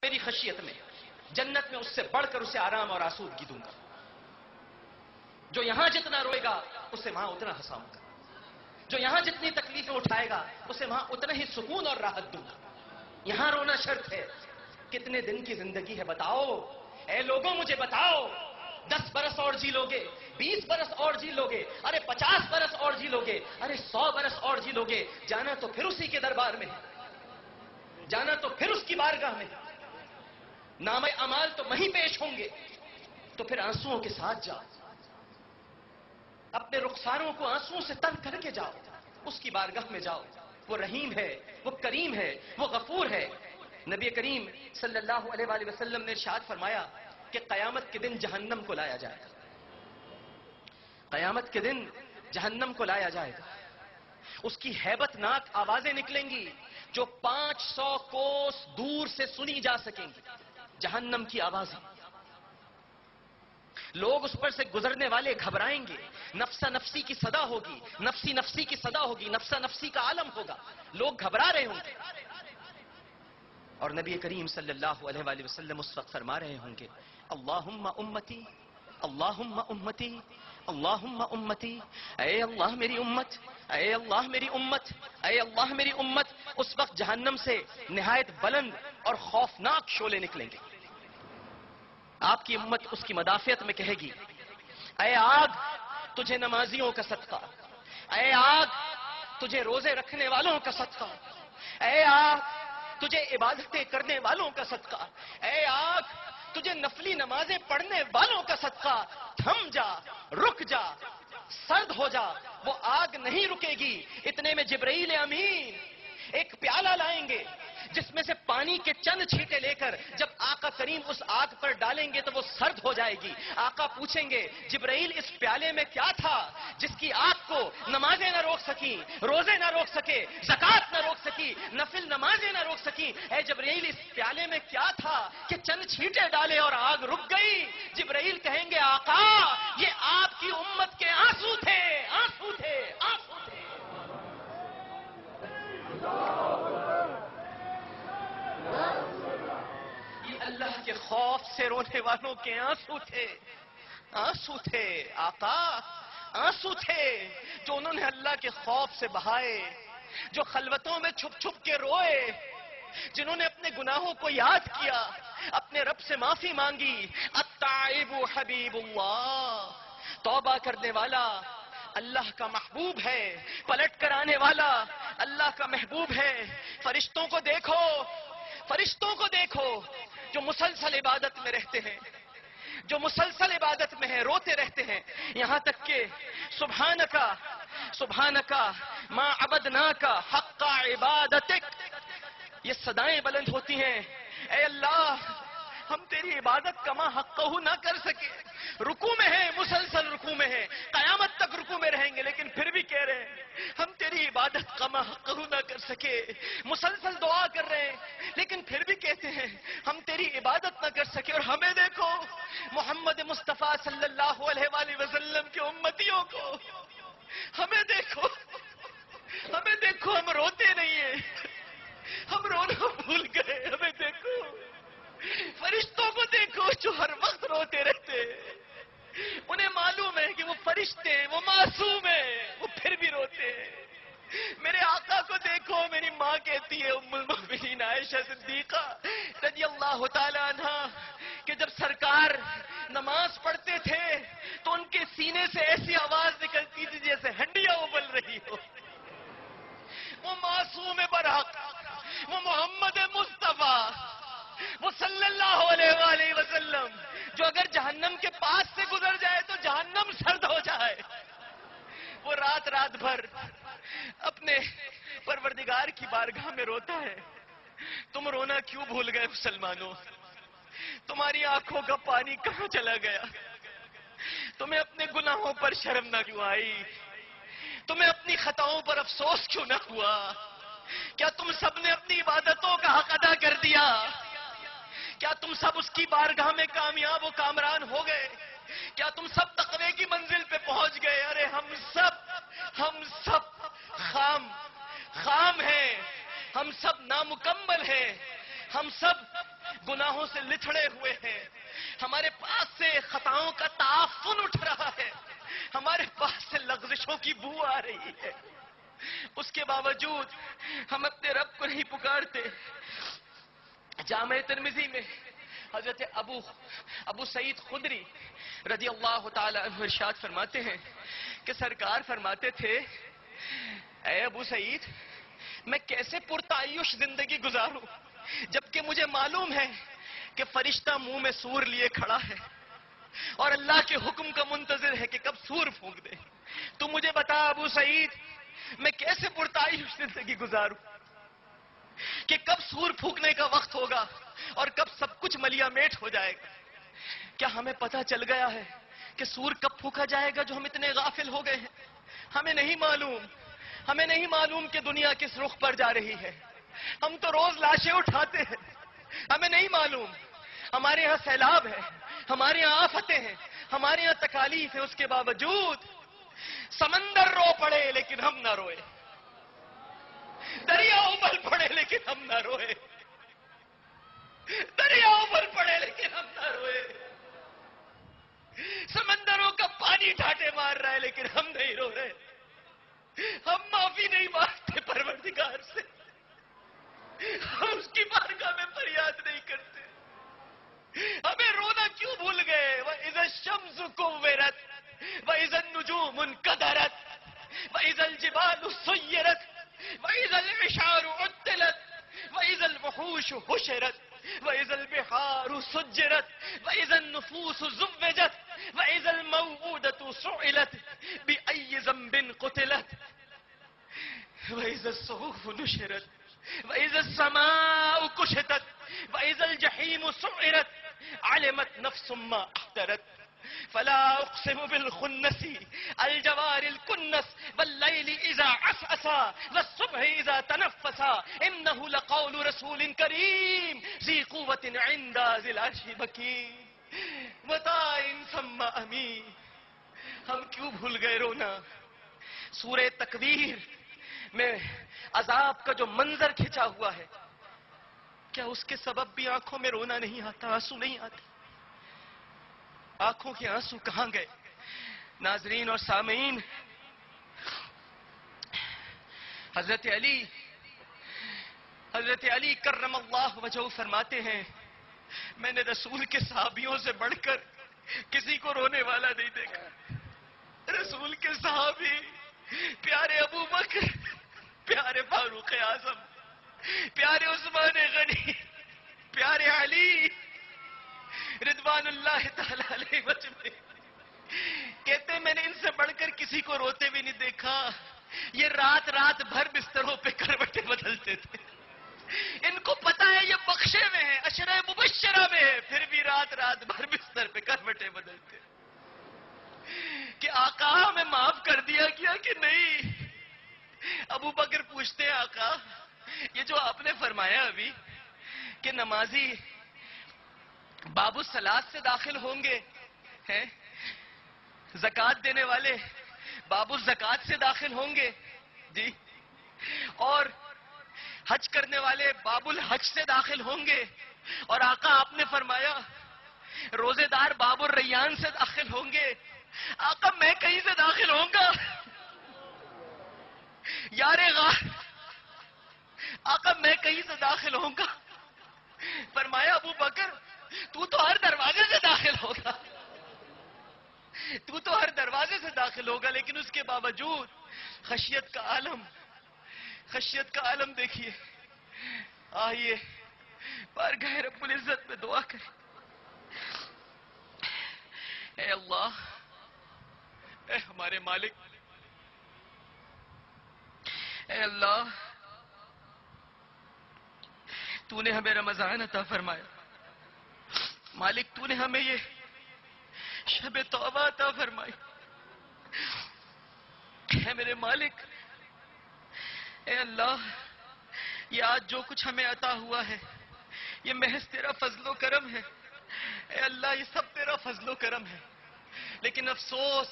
میری خشیت میں، جنت میں اس سے بڑھ کر اسے آرام اور آسودگی دوں گا. جو یہاں جتنا روئے گا اسے وہاں اتنا ہنساؤں گا. جو یہاں جتنی تکلیفیں اٹھائے گا اسے وہاں اتنا ہی سکون اور راحت دوں گا. یہاں رونا شرط ہے. کتنے دن کی زندگی ہے بتاؤ اے لوگوں، مجھے بتاؤ. 10 برس اور جی لوگے، 20 برس اور جی لوگے، ارے 50 برس اور جی لوگے، ارے 100 برس اور جی لوگے، جانا تو پھر اسی کے دربار میں ہے، جانا تو پھر اس کی بارگاہ میں ہے. نام اعمال تو وہیں پیش ہوں گے. تو پھر آنسوؤں کے ساتھ جاؤ، اپنے رخساروں کو آنسوؤں سے تر کر کے جاؤ، اس کی بارگاہ میں جاؤ. وہ رحیم ہے، وہ کریم ہے، وہ غفور ہے. نبی کریم صلی اللہ علیہ وآلہ وسلم نے ارشاد فرمایا کہ قیامت کے دن جہنم کو لایا جائے گا. قیامت کے دن جہنم کو لایا جائے گا. اس کی ہیبت ناک آوازیں نکلیں گی جو 500 کوس دور سے سنی جا سکیں گی. جہنم کی آوازیں. لوگ اس پر سے گزرنے والے گھبرائیں گے. نفسا نفسی کی صدا ہوگی، نفسی نفسی کی صدا ہوگی، نفسا نفسی کا عالم ہوگا. لوگ گھبرا رہے ہوں گے. اور نبی کریم صلی اللہ علیہ وآلہ وسلم اس وقت فرما رہے ہوں گے اللہم امتی، اللہم امتی، اللہم امتی. اے اللہ میری امت، اے اللہ میری امت، اے اللہ میری امت. اس وقت جہنم سے نہایت بلند اور خوفناک شعلے نکلیں گے. آپ کی امت اس کی مدافعت میں کہے گی اے آگ تجھے نمازیوں کا صدقہ، اے آگ تجھے روزے رکھنے والوں کا صدقہ، اے آگ تجھے عبادتیں کرنے والوں کا صدقہ، اے آگ تجھے نفلی نمازیں پڑھنے والوں کا صدقہ. تھم جا، رک جا، سرد ہو جا. وہ آگ نہیں رکے گی. اتنے میں جبرائیل امین ایک پیالہ لائیں گے جس میں سے پانی کے چند چھینٹے لے کر جب آقا کریم اس آگ پر ڈالیں گے تو وہ سرد ہو جائے گی. آقا پوچھیں گے جبرائیل اس پیالے میں کیا تھا جس کی آگ کو نمازیں نہ روک سکیں، روزے نہ روک سکے، زکات نہ روک سکی، نفل نمازیں نہ روک سکی. اے جبرائیل اس پیالے میں کیا تھا کہ چند چھینٹے ڈالے اور آگ رک گئی؟ جبرائیل کہیں گے آقا یہ آپ کی امت کے آنسو تھے، آنسو تھے، آنسو تھے. یہ اللہ کے خوف سے رونے والوں کے آنسو تھے، آنسو تھے. آقا آنسو تھے جو انہوں نے اللہ کے خوف سے بہائے، جو خلوتوں میں چھپ چھپ کے روئے، جنہوں نے اپنے گناہوں کو یاد کیا، اپنے رب سے معافی مانگی. التائب حبیب اللہ، توبہ کرنے والا اللہ کا محبوب ہے، پلٹ کر آنے والا اللہ کا محبوب ہے. فرشتوں کو دیکھو، فرشتوں کو دیکھو جو مسلسل عبادت میں رہتے ہیں، جو مسلسل عبادت میں ہیں، روتے رہتے ہیں. یہاں تک کہ سبحانکا سبحانکا ما عبدناکا حق عبادتک، یہ صدائیں بلند ہوتی ہیں اے اللہ ہم تیری عبادت کما حقہ نہ کر سکے. رکوع میں ہیں، مسلسل رکوع میں ہیں، قیامت تک رکوع میں رہیں گے، لیکن پھر بھی کہہ رہے ہیں ہم تیری عبادت کما حقہ نہ کر سکے. مسلسل دعا کر رہے ہیں لیکن پھر بھی کہتے ہیں ہم تیری عبادت نہ کر سکے. اور ہمیں دیکھو محمد مصطفیٰ صلی اللہ علیہ وآلہ وسلم کے امتیوں کو، ہمیں دیکھو، ہمیں دیکھو، ہم روتے نہیں ہیں، ہم رونا بھول گئے. ہمیں دیکھو، فرشتوں کو دیکھو جو ہر وقت روتے رہتے. انہیں معلوم ہے کہ وہ فرشتے ہیں، وہ معصوم ہیں، وہ پھر بھی روتے ہیں. میرے آقا کو دیکھو، میری ماں کہتی ہے ام المؤمنین عائشہ صدیقہ رضی اللہ تعالی عنہا کہ جب سرکار نماز پڑھتے تھے تو ان کے سینے سے ایسی آواز نکلتی تھی جیسے ہنڈیاں ابل رہی ہو. وہ معصوم برحق، وہ محمد مصطفیٰ، وہ صلی اللہ علیہ وآلہ وسلم جو اگر جہنم کے پاس سے گزر جائے تو جہنم سرد ہو جائے. وہ رات رات بھر اپنے پروردگار کی بارگاہ میں روتا ہے. تم رونا کیوں بھول گئے مسلمانوں؟ تمہاری آنکھوں کا پانی کہاں چلا گیا؟ تمہیں اپنے گناہوں پر شرم نہ کیوں آئی؟ تمہیں اپنی خطاؤں پر افسوس کیوں نہ ہوا؟ کیا تم سب نے اپنی عبادتوں کا حق ادا کر دیا؟ کیا تم سب اس کی بارگاہ میں کامیاب و کامران ہو گئے؟ کیا تم سب تقوی کی منزل پہ پہنچ گئے؟ ارے ہم سب خام ہیں، ہم سب نامکمل ہیں، ہم سب گناہوں سے لتھڑے ہوئے ہیں، ہمارے پاس سے خطاؤں کا تعفن اٹھ رہا ہے، ہمارے پاس سے لغزشوں کی بو آ رہی ہے، اس کے باوجود ہم اپنے رب کو نہیں پکارتے۔ جامع ترمذی میں حضرت ابو سعید خدری رضی اللہ تعالی عنہ ارشاد فرماتے ہیں کہ سرکار فرماتے تھے، اے ابو سعید، میں کیسے پرتعیش زندگی گزاروں جبکہ مجھے معلوم ہے کہ فرشتہ منہ میں سور لیے کھڑا ہے اور اللہ کے حکم کا منتظر ہے کہ کب سور پھونک دے۔ تو مجھے بتا ابو سعید، میں کیسے پرتعیش زندگی گزاروں کہ کب سور پھونکنے کا وقت ہوگا اور کب سب کچھ ملیا میٹ ہو جائے گا۔ کیا ہمیں پتہ چل گیا ہے کہ سور کب پھونکا جائے گا جو ہم اتنے غافل ہو گئے ہیں؟ ہمیں نہیں معلوم، ہمیں نہیں معلوم کہ دنیا کس رخ پر جا رہی ہے۔ ہم تو روز لاشیں اٹھاتے ہیں، ہمیں نہیں معلوم۔ ہمارے ہاں سیلاب ہے، ہمارے ہاں آفتیں ہیں، ہمارے ہاں تکالیف ہے، اس کے باوجود سمندر رو پڑے لیکن ہم نہ روئے، دریا ابل پڑے لیکن ہم نہ روئے، دریا ابل پڑے لیکن ہم نہ روئے، سمندروں کا پانی ڈھاٹے مار رہا ہے لیکن ہم نہیں رو رہے، ہم معافی نہیں مانگتے پروردگار سے، ہم اس کی بارگاہ میں فریاد نہیں کرتے۔ ہمیں رونا کیوں بھول گئے؟ وَإِذَا الشَّمْسُ كُوِّرَتْ وَإِذَا النُّجُومُ انكَدَرَتْ وَإِذَا الْجِبَالُ سُيِّرَتْ وَإِذَا الْعِشَارُ عُطِّلَتْ وَإِذَا الْوُحُوشُ حُشِرَتْ وَإِذَا الْبِحَارُ سُجِّرَتْ وَإِذَا النُّفُوسُ زُوِّجَتْ وَإِذَا الْمَوْءُودَةُ سُئِلَتْ بِأَيِّ ذَنبٍ قُتِلَتْ وَإِذَا الصُّحُفُ نُشِرَتْ وَإِذَا السَّمَاءُ كُشِطَتْ وَإِذَا الْجَحِيمُ سُعِّرَتْ عَلِمَتْ نَفْسٌ مَّا أَحْضَرَتْ فَلَا أُقْسِمُ بِالْخُنَّسِ الْجَوَارِ الْكُنَّسِ وَاللَّيْلِ إِذَا عَسْعَسَ وَالصُّبْحِ إِذَا تَنَفَّسَ إِنَّهُ لَقَوْلُ رَسُولٍ كَرِيمٍ ذِي قُوَّةٍ عِندَ ذِي الْعَرْشِ مَكِينٍ مَّطَاعٍ ثَمَّ أَمِينٍ۔ ہم کیوں بھول گئے رونا؟ سورہ تکویر میں عذاب کا جو منظر کھچا ہوا ہے، کیا اس کے سبب بھی آنکھوں میں رونا نہیں آتا، آنسو نہیں آتے؟ آنکھوں کے آنسو کہاں گئے؟ ناظرین اور سامعین، حضرت علی کرم اللہ وجہہ فرماتے ہیں، میں نے رسول کے صحابیوں سے بڑھ کر کسی کو رونے والا نہیں دیکھا۔ رسول کے صحابی پیارے ابو بکر، پیارے فاروق اعظم، پیارے عثمان غنی، پیارے علی رضوان اللہ تعالی علیہ مجمعین، کہتے میں نے ان سے بڑھ کر کسی کو روتے بھی نہیں دیکھا۔ یہ رات رات بھر بستروں پہ کروٹیں بدلتے تھے، ان کو پتا ہے یہ بخشے میں ہے، عشرہ مبشرہ میں ہے، پھر بھی رات رات بھر بستر پہ کروٹیں بدلتے کہ آقا ہمیں معاف کر دیا گیا کہ نہیں؟ ابو بکر پوچھتے ہیں، آقا یہ جو آپ نے فرمایا ابھی کہ نمازی باب الصلاۃ سے داخل ہوں گے، ہیں زکوٰۃ دینے والے باب الزکوٰۃ سے داخل ہوں گے، جی، اور حج کرنے والے باب الحج سے داخل ہوں گے، اور آقا آپ نے فرمایا روزے دار باب الریان سے داخل ہوں گے، آقا میں کہیں سے داخل ہوں گا؟ یار غار آقا میں کہیں سے داخل ہوں گا؟ فرمایا ابو بکر تو ہر دروازے سے داخل ہوگا، تو ہر دروازے سے داخل ہوگا، لیکن اس کے باوجود خشیت کا عالم دیکھیے۔ آئیے بارگاہ رب العزت میں دعا کریں۔ اے اللہ، اے ہمارے مالک، اے اللہ، تو نے ہمیں رمضان عطا فرمایا، مالک تو نے ہمیں یہ شب توبہ عطا فرمائی، اے میرے مالک، اے اللہ، یہ آج جو کچھ ہمیں عطا ہوا ہے یہ محض تیرا فضل و کرم ہے، اے اللہ یہ سب تیرا فضل و کرم ہے، لیکن افسوس